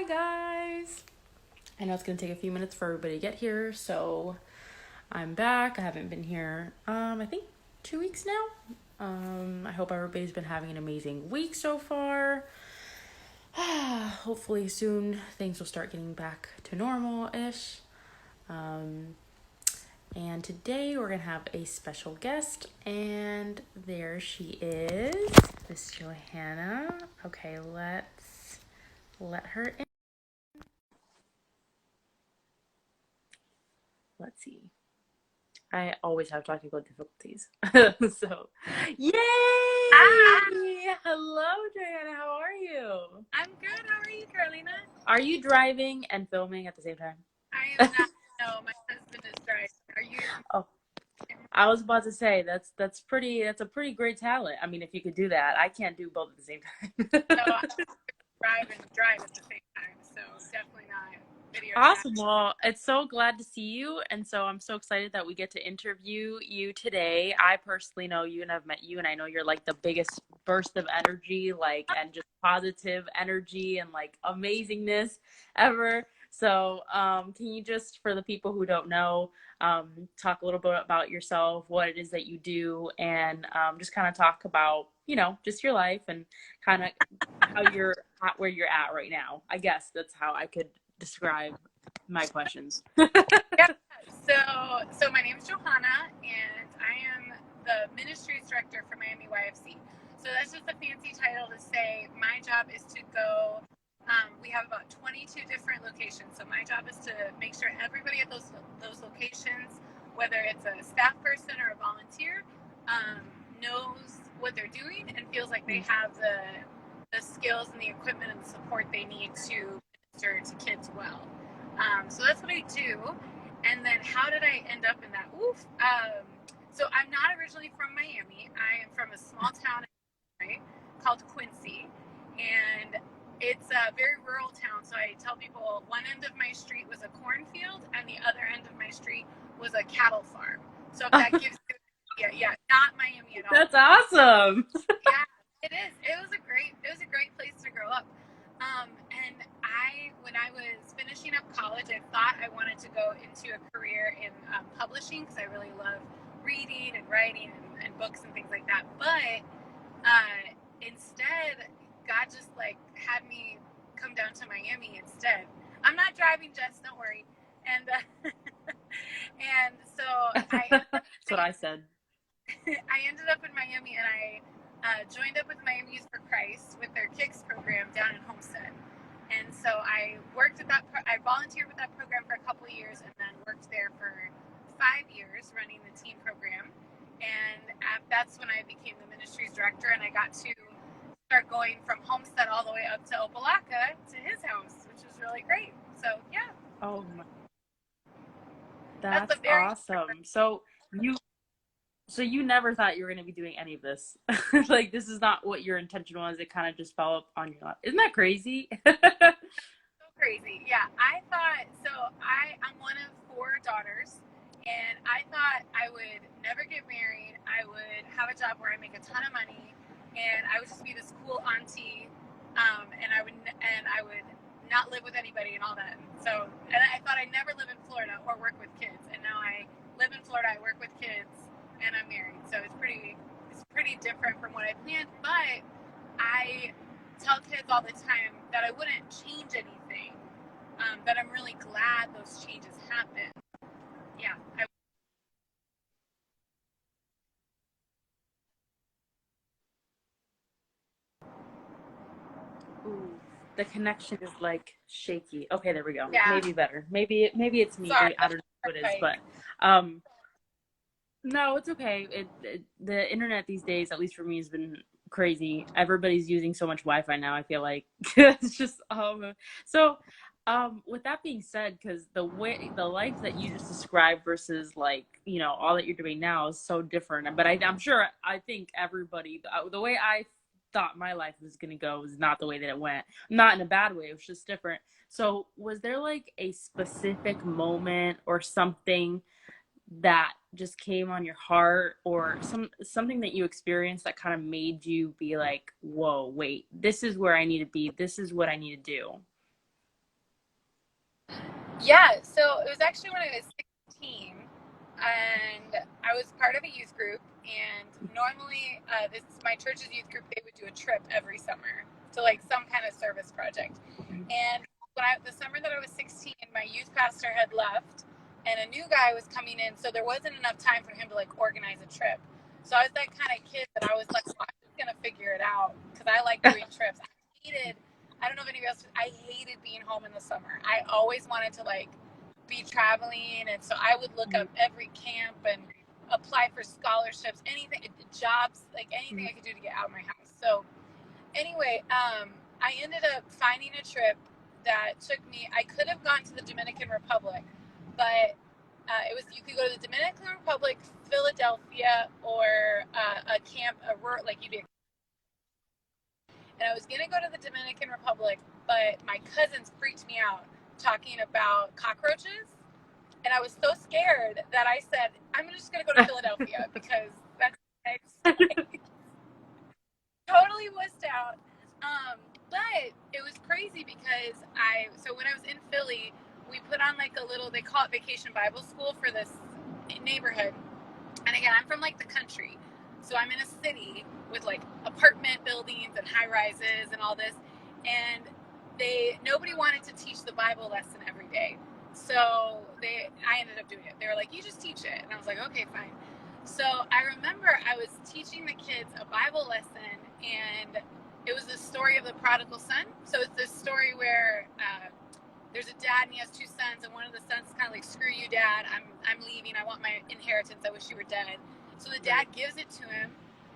guys. I know it's gonna take a few minutes for everybody to get here, so I'm back. I haven't been here, I think 2 weeks now. I hope everybody's been having an amazing week so far. Hopefully soon things will start getting back to normal-ish. And today we're gonna have a special guest, and there she is, Miss Johanna. Okay, let's let her in. Let's see. I always have technical difficulties. So, yay! Ah, Hello, Johanna. How are you? I'm good. How are you, Carolina? Are you driving and filming at the same time? I am not. No, my husband is driving. Are you? Oh, I was about to say that's a pretty great talent. I mean, if you could do that, I can't do both at the same No, time. I drive at the same time. So definitely not video chat. Awesome. Well, it's so glad to see you. And so I'm so excited that we get to interview you today. I personally know you and I've met you, and I know you're like the biggest burst of energy, like, and just positive energy and like amazingness ever. So, can you just, for the people who don't know, talk a little bit about yourself, what it is that you do, and just kind of talk about, just your life and kind of how you're at where you're at right now. I guess that's how I could describe my questions. Yeah. So my name is Johanna, and I am the ministries director for Miami YFC. So that's just a fancy title to say my job is to go. We have about 22 different locations. So my job is to make sure everybody at those locations, whether it's a staff person or a volunteer, knows what they're doing and feels like they have the skills and the equipment and the support they need to minister to kids well. So that's what I do. And then how did I end up in that? So I'm not originally from Miami. I am from a small town in Illinois called Quincy. And it's a very rural town. So I tell people one end of my street was a cornfield and the other end of my street was a cattle farm. So if that gives you, yeah, not Miami at all. That's awesome. Yeah, it is. It was a great place to grow up. And when I was finishing up college, I thought I wanted to go into a career in publishing because I really love reading and writing and books and things like that. But instead, God just like had me come down to Miami instead. I'm not driving, Jess. Don't worry. And and so That's what I said. I ended up in Miami, and I joined up with Miami Youth for Christ with their Kicks program down in Homestead. And so I worked at I volunteered with that program for a couple of years, and then worked there for 5 years running the teen program. And that's when I became the ministries director, and I got to start going from Homestead all the way up to Opelika to his house, which was really great. So yeah. Oh my, that's awesome. So you never thought you were going to be doing any of this. Like, this is not what your intention was. It kind of just fell up on your lap. Isn't that crazy? So crazy. Yeah, I'm one of 4 daughters, and I thought I would never get married. I would have a job where I make a ton of money, and I would just be this cool auntie, and I would not live with anybody and all that. So, and I thought I'd never live in Florida or work with kids, and now I live in Florida. I work with kids, and I'm married. So it's pretty different from what I planned. But I tell kids all the time that I wouldn't change anything. That I'm really glad those changes happened. Yeah. Ooh, the connection is like shaky. Okay, there we go. Yeah. Maybe better. Maybe it's me. Sorry, I don't know what it is, but no, it's okay. The internet these days, at least for me, has been crazy. Everybody's using so much Wi-Fi now. I feel like it's just so. With that being said, because the life that you just described versus like all that you're doing now is so different. But I'm sure I think everybody the way I thought my life was gonna go was not the way that it went. Not in a bad way. It was just different. So was there like a specific moment or something that just came on your heart, or something that you experienced that kind of made you be like, whoa, wait, this is where I need to be, this is what I need to do? Yeah, so it was actually when I was 16, and I was part of a youth group. And normally, this my church's youth group, they would do a trip every summer to like some kind of service project. And the summer that I was 16, my youth pastor had left, and a new guy was coming in, so there wasn't enough time for him to like organize a trip. So I was that kind of kid that I was like, well, I'm just gonna figure it out because I like doing trips. I don't know if anybody else. I hated being home in the summer. I always wanted to like be traveling, and so I would look up every camp and apply for scholarships, anything, jobs, like anything I could do to get out of my house. So anyway, I ended up finding a trip that took me. I could have gone to the Dominican Republic, but it was you could go to the Dominican Republic, Philadelphia, or a camp, like you'd be. And I was gonna go to the Dominican Republic, but my cousins freaked me out talking about cockroaches, and I was so scared that I said I'm just gonna go to Philadelphia because that's next. Totally wussed out. But it was crazy because when I was in Philly, we put on like a little, they call it Vacation Bible School for this neighborhood. And again, I'm from like the country. So I'm in a city with like apartment buildings and high rises and all this. And nobody wanted to teach the Bible lesson every day. So I ended up doing it. They were like, you just teach it. And I was like, okay, fine. So I remember I was teaching the kids a Bible lesson, and it was the story of the prodigal son. So it's this story where there's a dad and he has two sons, and one of the sons is kind of like, screw you, dad, I'm leaving, I want my inheritance, I wish you were dead. So the dad gives it to him,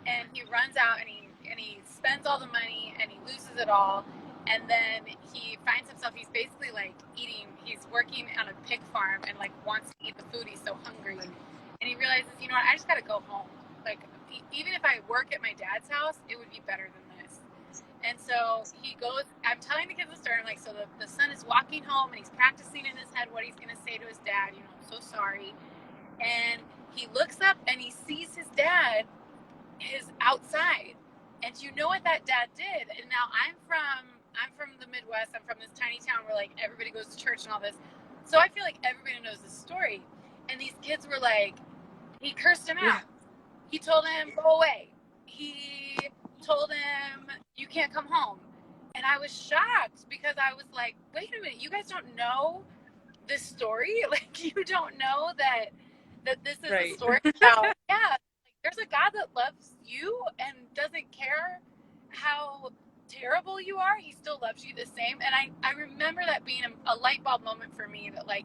and he runs out and he spends all the money and he loses it all. And then he finds himself, he's basically like he's working on a pig farm and like wants to eat the food, he's so hungry. And he realizes, you know what, I just gotta go home. Like, even if I work at my dad's house, it would be better than this. And so he goes, I'm telling the kids the story, like, so the son is walking home and he's practicing in his head what he's going to say to his dad, you know, I'm so sorry. And he looks up and he sees his dad is outside. And you know what that dad did? And now I'm from the Midwest. I'm from this tiny town where like everybody goes to church and all this. So I feel like everybody knows this story. And these kids were like, he cursed him out. He told him, go away. He told him, you can't come home. And I was shocked because I was like, wait a minute, you guys don't know this story? Like, you don't know that this is a story about, yeah, like, there's a God that loves you and doesn't care how terrible you are. He still loves you the same. And I remember that being a light bulb moment for me, that like,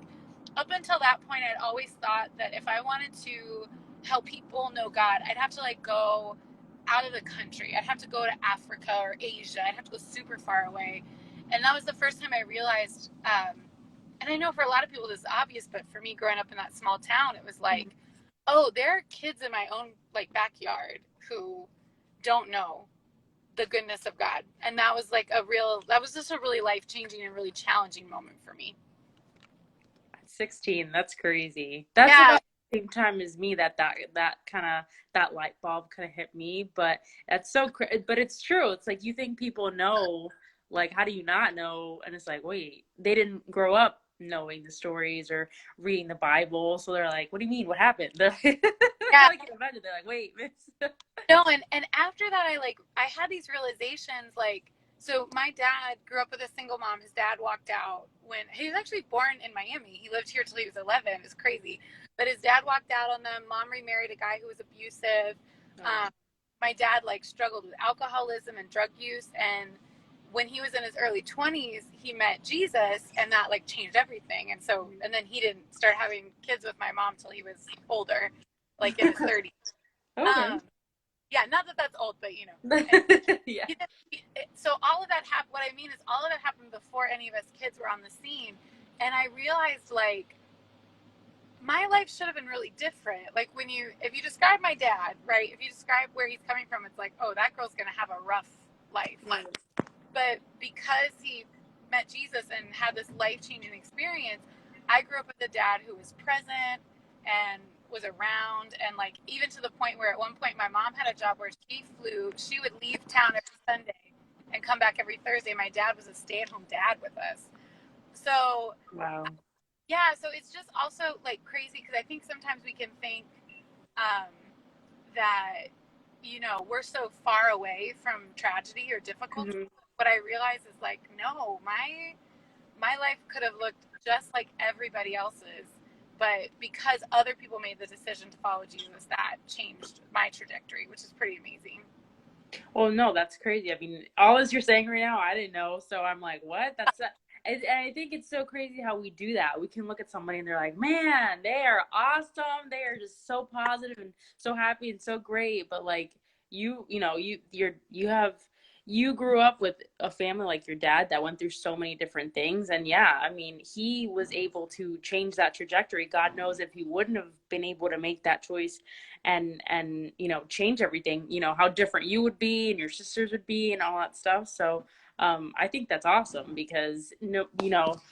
up until that point, I'd always thought that if I wanted to help people know God, I'd have to like go out of the country. I'd have to go to Africa or Asia. I'd have to go super far away. And that was the first time I realized, and I know for a lot of people this is obvious, but for me growing up in that small town, it was like, oh, there are kids in my own like backyard who don't know the goodness of God. And that was like that was just a really life-changing and really challenging moment for me. 16, that's crazy. That's Yeah. about the same time as me that kind of that light bulb kind of hit me. But that's but it's true. It's like you think people know, like, how do you not know? And it's like, wait, they didn't grow up knowing the stories or reading the Bible, so they're like, what do you mean, what happened? They're like, Yeah. I can imagine they're like, wait, miss. No, and after that, I had these realizations, like, so my dad grew up with a single mom. His dad walked out when he was actually born in Miami. He lived here till he was 11. It was crazy, but his dad walked out on them. Mom remarried a guy who was abusive. My dad like struggled with alcoholism and drug use, and when he was in his early 20s, he met Jesus, and that like changed everything. And then he didn't start having kids with my mom till he was older, like in his 30s. Okay. Yeah, not that that's old, but you know. Yeah. So all of that happened. What I mean is, all of that happened before any of us kids were on the scene, and I realized like my life should have been really different. Like if you describe my dad, right? If you describe where he's coming from, it's like, oh, that girl's gonna have a rough life. But because he met Jesus and had this life-changing experience, I grew up with a dad who was present and was around, and like even to the point where at one point my mom had a job where she would leave town every Sunday and come back every Thursday. My dad was a stay-at-home dad with us. So Wow. Yeah, so it's just also like crazy because I think sometimes we can think um, that we're so far away from tragedy or difficulty. Hmm. What I realize is like, no, my life could have looked just like everybody else's, but because other people made the decision to follow Jesus, that changed my trajectory, which is pretty amazing. Well, no, that's crazy. I mean, all this you're saying right now, I didn't know. So I'm like, what? And I think it's so crazy how we do that. We can look at somebody and they're like, man, they are awesome. They are just so positive and so happy and so great. But like you know, you grew up with a family like your dad that went through so many different things. And yeah, I mean, he was able to change that trajectory. God knows if he wouldn't have been able to make that choice and change everything, how different you would be and your sisters would be and all that stuff. So I think that's awesome because no,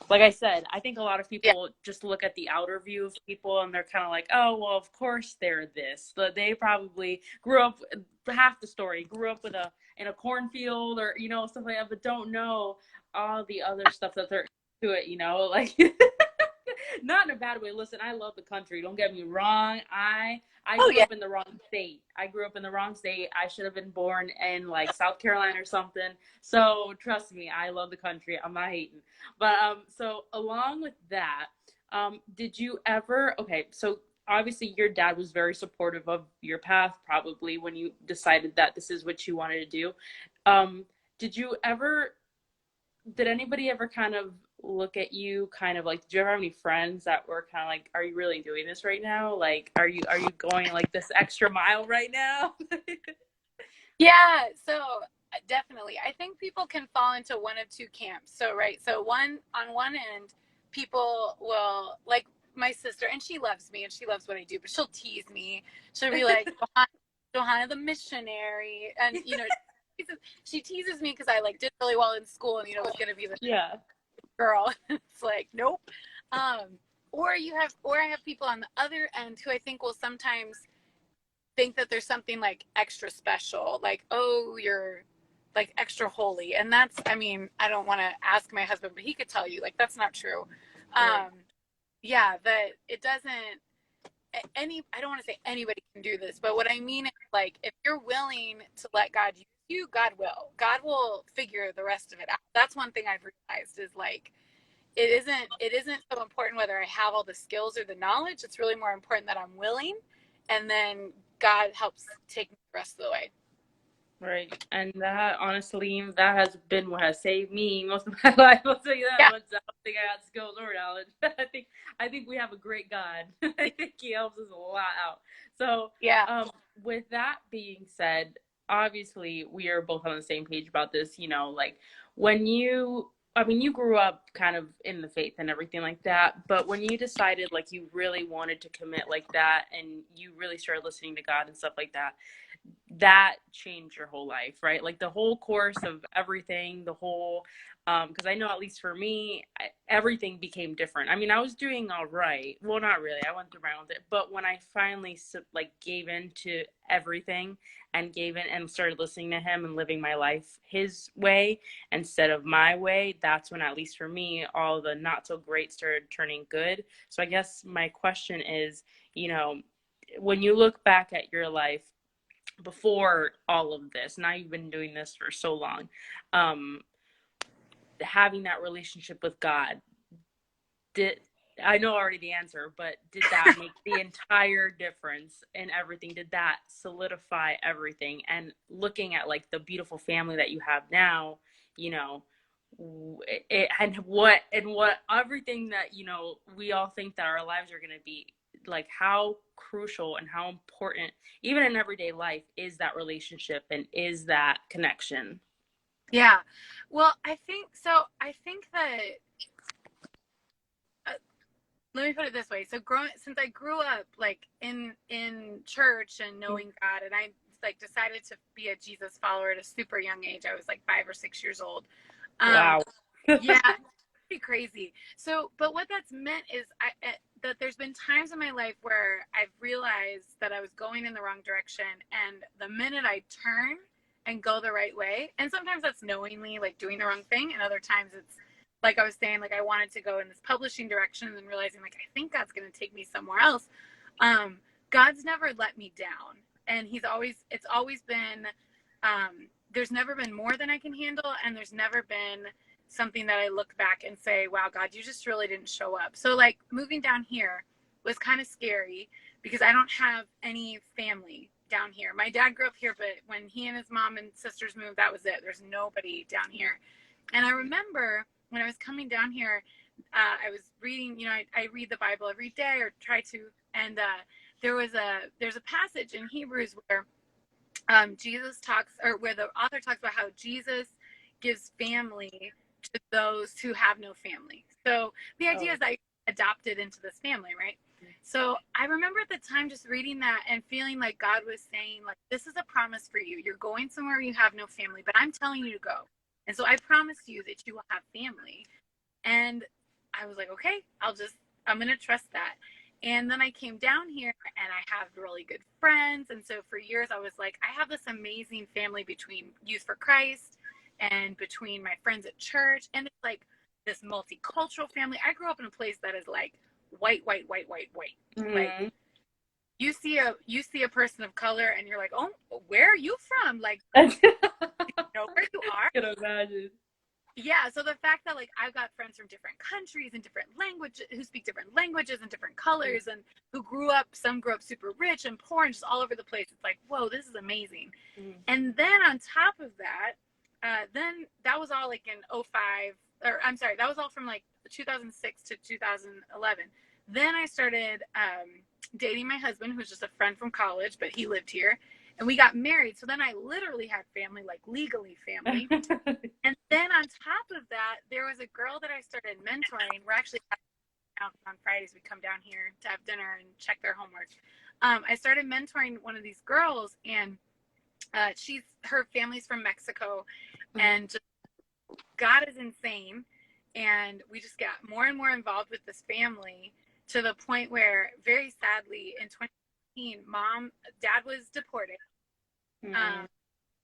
like I said, I think a lot of Yeah. people just look at the outer view of people and they're kind of like, oh well, of course they're this, but they probably grew up, half the story, grew up with a in a cornfield or stuff like that, but don't know all the other stuff that they're to it, like not in a bad way. Listen, I love the country. Don't get me wrong. I Oh grew yeah. up in the wrong state. I grew up in the wrong state. I should have been born in like South Carolina or something. So trust me, I love the country. I'm not hating. But so along with that, did you ever okay, so obviously your dad was very supportive of your path probably when you decided that this is what you wanted to do. Um, did you ever did anybody ever kind of look at you kind of like did you ever have any friends that were kind of like are you really doing this right now, like are you going like this extra mile right now? Yeah, so definitely. I think people can fall into one of two camps. So, right, so on one end, people will like my sister, and she loves me and she loves what I do, but she'll tease me. She'll be like, Johanna the missionary, and she teases me because I like did really well in school and was going to be the Yeah. girl. It's like, nope. Um, or I have people on the other end who I think will sometimes think that there's something like extra special, like, oh, you're like extra holy. And that's, I mean, I don't want to ask my husband, but he could tell you, like, that's not true. Right. Um, yeah, that it doesn't, I don't want to say anybody can do this, but what I mean is like, if you're willing to let God use you, God will figure the rest of it out. That's one thing I've realized is like, it isn't so important whether I have all the skills or the knowledge. It's really more important that I'm willing, and then God helps take me the rest of the way. Right. And that honestly, that has been what has saved me most of my life. I'll tell you that Yeah, much. I don't think I got skills or knowledge. I think we have a great God. I think he helps us a lot out. So yeah, um with that being said, obviously we are both on the same page about this, like when you I mean, you grew up kind of in the faith and everything like that, but when you decided like you really wanted to commit like that and you really started listening to God and stuff like that, that changed your whole life, right? Like the whole course of everything, the whole, because I know at least for me, everything became different. I mean, I was doing all right. Well, not really. I went through my own thing, but when I finally like gave in to everything and gave in and started listening to him and living my life his way instead of my way, that's when, at least for me, all the not so great started turning good. So I guess my question is, you know, when you look back at your life before all of this, now you've been doing this for so long, um having that relationship with God, did I know already the answer, but did that make the entire difference in everything? Did that solidify everything? And looking at like the beautiful family that you have now, you know, and what everything that we all think that our lives are going to be, like how crucial and how important even in everyday life is that relationship and is that connection. yeah. Well, I think so. I think that uh, let me put it this way. So, growing since I grew up like in church and knowing God, and I like decided to be a Jesus follower at a super young age. I was like 5 or 6 years old. Um, Wow. yeah, pretty crazy. So, but what that's meant is that there's been times in my life where I've realized that I was going in the wrong direction, and the minute I turn and go the right way, and sometimes that's knowingly like doing the wrong thing, and other times it's like I was saying, like I wanted to go in this publishing direction, and then realizing like I think God's going to take me somewhere else. God's never let me down, and it's always been, there's never been more than I can handle, and there's never been something that I look back and say, wow, God, you just really didn't show up. So like moving down here was kind of scary because I don't have any family down here. My dad grew up here, but when he and his mom and sisters moved, that was it. There's nobody down here. And I remember when I was coming down here, I was reading, I read the Bible every day or try to, and there's a passage in Hebrews where Jesus talks, or where the author talks about how Jesus gives family to those who have no family. So the idea is that you're adopted into this family, right? So I remember at the time just reading that and feeling like God was saying, like, this is a promise for you. You're going somewhere you have no family, but I'm telling you to go. And so I promise you that you will have family. And I was like, okay, I'm going to trust that. And then I came down here and I have really good friends. And so for years I was like, I have this amazing family between Youth for Christ and between my friends at church. And it's like this multicultural family. I grew up in a place that is like white. Mm-hmm. Like you see a person of color and you're like, oh, where are you from? Like, I you know where you are? can imagine. Yeah, so the fact that like I've got friends from different countries and different languages who speak different languages and different colors and some grew up super rich and poor and just all over the place. It's like, whoa, this is amazing. Mm. And then on top of that, then that was all like in 05, or I'm sorry, that was all from like 2006 to 2011. Then I started dating my husband, who's just a friend from college, but he lived here. And we got married. So then I literally had family, like legally family. And then on top of that, there was a girl that I started mentoring. We're actually on Fridays. We come down here to have dinner and check their homework. I started mentoring one of these girls, and her family's from Mexico. And just, God is insane. And we just got more and more involved with this family to the point where, very sadly, in 2015, dad was deported. Mm-hmm.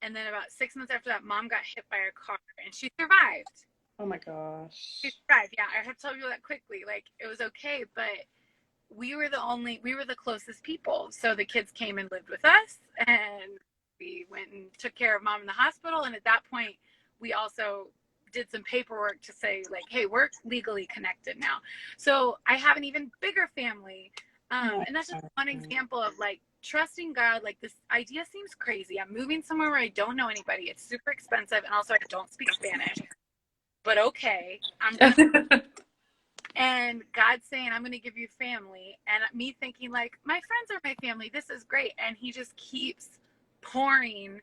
And then about 6 months after that, mom got hit by a car and she survived. Oh my gosh. She survived. Yeah, I have to tell you that quickly. Like, it was okay, but we were the closest people. So the kids came and lived with us, and we went and took care of mom in the hospital. And at that point, we also did some paperwork to say, like, hey, we're legally connected now. So I have an even bigger family. And that's just one example of like trusting God. Like, this idea seems crazy. I'm moving somewhere where I don't know anybody. It's super expensive, and also I don't speak Spanish. But okay, and God's saying, I'm going to give you family. And me thinking like, my friends are my family. This is great. And he just keeps pouring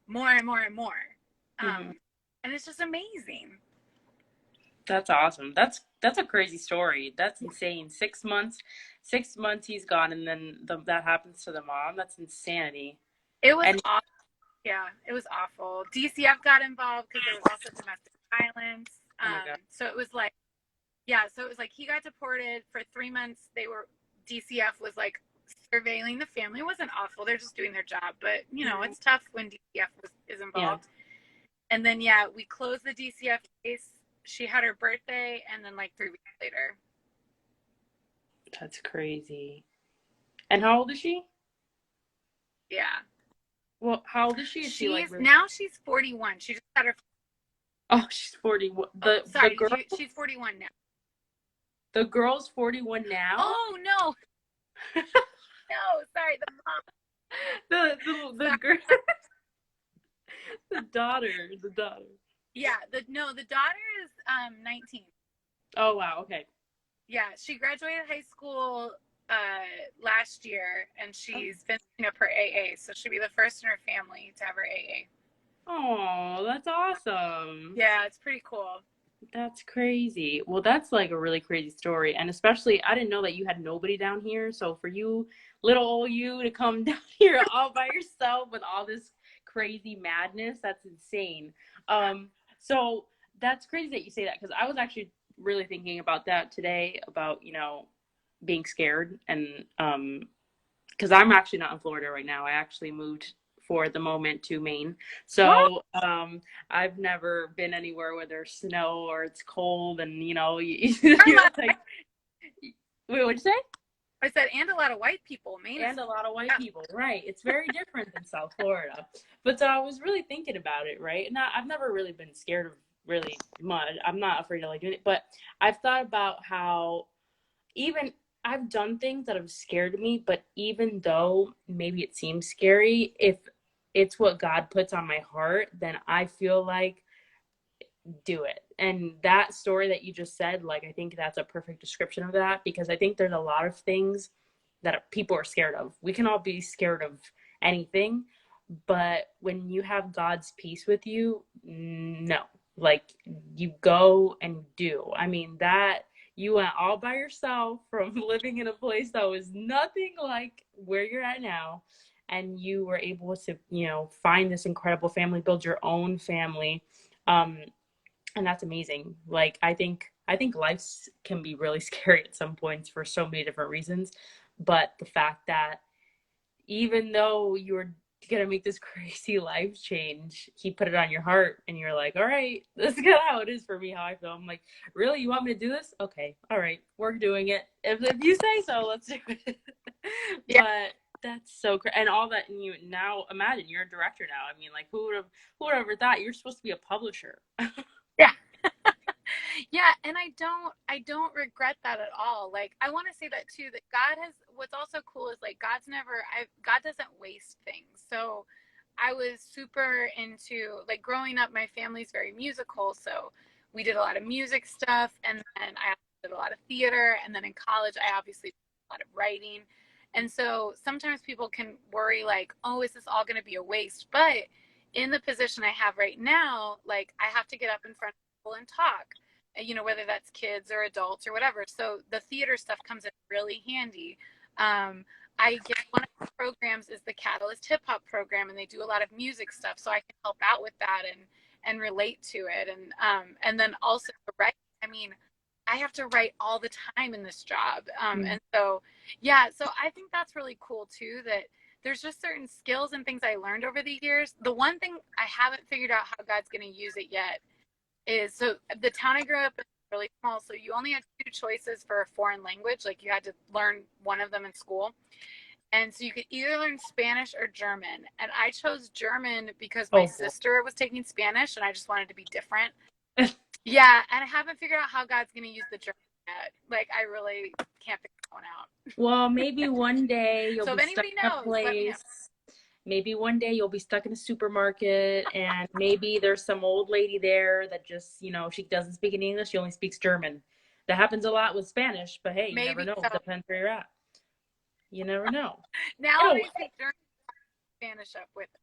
more and more and more. And it's just amazing. That's awesome. That's a crazy story. That's insane. 6 months he's gone, and then that happens to the mom. That's insanity. It was awful. Yeah, it was awful. DCF got involved because there was also domestic violence. So it was like, he got deported for 3 months. DCF was like surveilling the family. It wasn't awful. They're just doing their job. But, it's tough when DCF is involved. Yeah. And then, we closed the DCF case. She had her birthday, and then like 3 weeks later. That's crazy. And how old is she? Yeah. Well, how old is she? Now she's 41. She just had her. Oh, she's 41. She's 41 now. The girl's 41 now? Oh, no. No, sorry. The girl. The daughter. Yeah, the daughter is 19. Oh, wow, okay. Yeah, she graduated high school last year, and she's finishing up her AA, so she'll be the first in her family to have her AA. Oh, that's awesome. Yeah, it's pretty cool. That's crazy. Well, that's like a really crazy story, and especially I didn't know that you had nobody down here, so for you, little old you, to come down here all by yourself with all this crazy madness, that's insane. So that's crazy that you say that, because I was actually really thinking about that today, about, being scared, and because I'm actually not in Florida right now. I actually moved for the moment to Maine. What? So I've never been anywhere where there's snow or it's cold and you're like, wait, what'd you say? I said, and a lot of white people. Maine is, And a lot of white yeah. people, right? It's very different than South Florida. But so I was really thinking about it, right? And I've never really been scared of really mud. I'm not afraid of like doing it, but I've thought about how even I've done things that have scared me, but even though maybe it seems scary, if it's what God puts on my heart, then I feel like do it. And that story that you just said, like, I think that's a perfect description of that because I think there's a lot of things that people are scared of. We can all be scared of anything, but when you have God's peace with you, no. Like, you go and do. I mean, that you went all by yourself from living in a place that was nothing like where you're at now. And you were able to, find this incredible family, build your own family. Um, and that's amazing. Like I think life can be really scary at some points for so many different reasons, but the fact that even though you're gonna make this crazy life change, he put it on your heart and you're like, all right, this is kind of how it is for me, how I feel. I'm like, really, you want me to do this? Okay, all right, we're doing it. If you say so, let's do it. Yeah. But that's so crazy. And all that, and you now imagine you're a director now. I mean, like, who would have ever thought you're supposed to be a publisher? Yeah. Yeah, and I don't regret that at all. Like, I want to say that too, that God has, what's also cool is like God doesn't waste things. So I was super into, like, growing up, my family's very musical, so we did a lot of music stuff, and then I did a lot of theater, and then in college I obviously did a lot of writing. And so sometimes people can worry like, oh, is this all going to be a waste? But in the position I have right now, like, I have to get up in front of people and talk, whether that's kids or adults or whatever. So the theater stuff comes in really handy. I get one of the programs is the Catalyst Hip Hop program, and they do a lot of music stuff, so I can help out with that and relate to it. And then also write. I mean, I have to write all the time in this job, and so yeah. So I think that's really cool too. That there's just certain skills and things I learned over the years. The one thing I haven't figured out how God's going to use it yet is, so the town I grew up in is really small, so you only had two choices for a foreign language. Like, you had to learn one of them in school. And so you could either learn Spanish or German. And I chose German because my Oh boy. sister was taking Spanish and I just wanted to be different. Yeah, and I haven't figured out how God's going to use the German yet. Like, I really can't figure that one out. Well, maybe one day you'll So if be stuck anybody in a knows, let me know. place. Maybe one day you'll be stuck in a supermarket and maybe there's some old lady there that just, she doesn't speak any English, she only speaks German. That happens a lot with Spanish, but hey, you never Maybe know. so. Depends where you're at. You never know. Nowadays, they German Spanish up with it.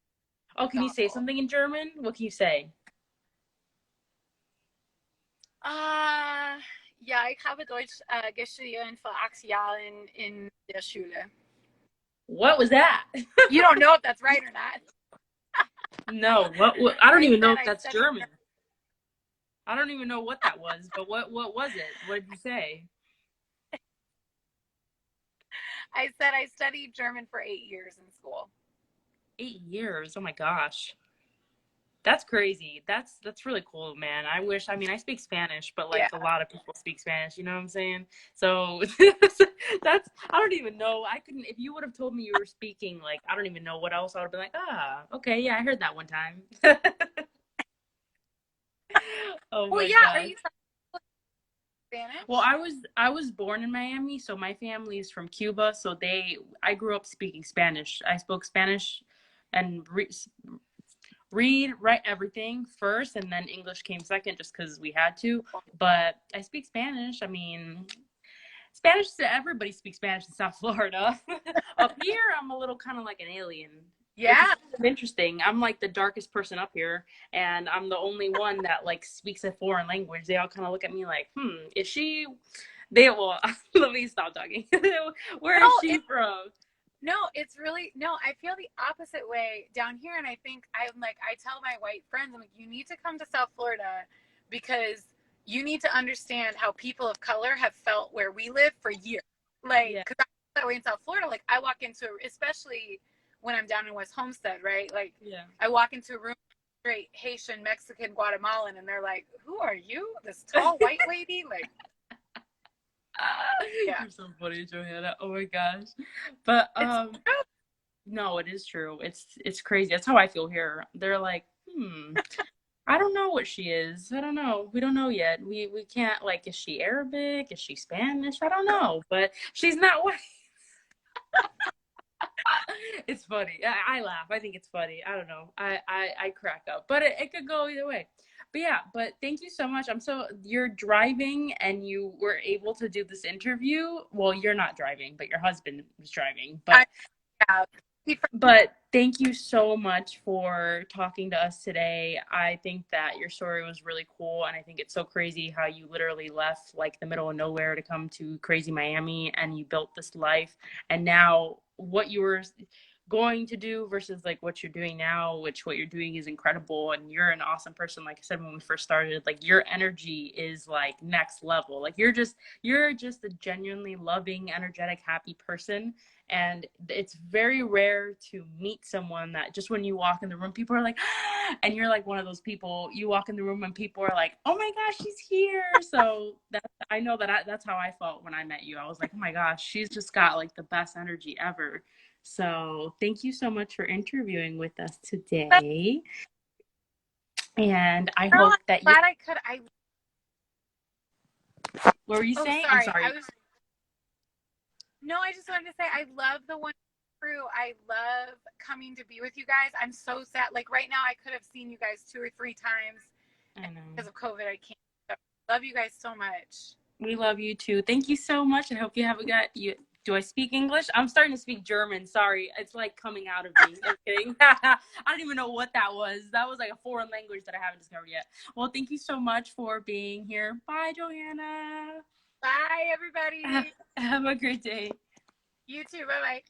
Oh, It's can you say awful. something in German? What can you say? Ja, ich habe Deutsch geschrieben vor 8 Jahren in der Schule. What was that? You don't know if that's right or not. No, what I don't even know if I that's studied. German. I don't even know what that was, but what was it? What did you say? I said I studied German for 8 years in school. 8 years. Oh my gosh. That's crazy. That's really cool, man. I mean, I speak Spanish, but like Yeah. a lot of people speak Spanish, you know what I'm saying? So that's I don't even know. I couldn't if you would have told me you were speaking like I don't even know what else I would have been like, okay, yeah, I heard that one time. Oh Well, my yeah. Are gosh. you Spanish? Well, I was born in Miami, so my family is from Cuba, so I grew up speaking Spanish. I spoke Spanish and read, write everything first, and then English came second just because we had to. But I speak Spanish. I mean, Spanish, everybody speaks Spanish in South Florida. Up here, I'm a little kind of like an alien. Which is Yeah. kind of interesting. I'm like the darkest person up here, and I'm the only one that like speaks a foreign language. They all kind of look at me like, is she? Let me stop talking. Where is she from? No, it's really, no, I feel the opposite way down here. And I think I tell my white friends, I'm like, you need to come to South Florida because you need to understand how people of color have felt where we live for years. Like, Yeah. because I'm that way in South Florida. Like, I walk into, especially when I'm down in West Homestead, right? Like, Yeah. I walk into a room straight Haitian, Mexican, Guatemalan, and they're like, "Who are you? This tall white lady?" Like, yeah, You're so funny, Johanna. Oh my gosh. But it's no, it is true. It's crazy. That's how I feel here. They're like, I don't know what she is. I don't know. We don't know yet. We can't, like, is she Arabic? Is she Spanish? I don't know. But she's not white. It's funny. I laugh. I think it's funny. I don't know. I crack up. But it could go either way. But yeah, but thank you so much. You're driving and you were able to do this interview. Well, you're not driving, but your husband was driving. I yeah. But thank you so much for talking to us today. I think that your story was really cool, and I think it's so crazy how you literally left like the middle of nowhere to come to crazy Miami, and you built this life, and now what you were going to do versus like what you're doing now, which what you're doing is incredible, and you're an awesome person. Like I said when we first started, like your energy is like next level. Like you're just a genuinely loving, energetic, happy person, and it's very rare to meet someone that just when you walk in the room, people are like, and you're like one of those people, you walk in the room and people are like, oh my gosh, she's here. So I know that's how I felt when I met you. I was like, oh my gosh, she's just got like the best energy ever. So thank you so much for interviewing with us today. And I Girl, I'm hope that you, glad I could. what were you Oh, saying? I'm sorry. sorry. No, I just wanted to say I love the one crew. I love coming to be with you guys. I'm so sad. Like right now, I could have seen you guys 2 or 3 times. I know. Because of COVID, I can't. So, love you guys so much. We love you too. Thank you so much. I hope you have a good. Do I speak English? I'm starting to speak German. Sorry, it's like coming out of me. I'm kidding. I don't even know what that was. That was like a foreign language that I haven't discovered yet. Well, thank you so much for being here. Bye, Johanna. Bye, everybody. Have a great day. You too. Bye bye.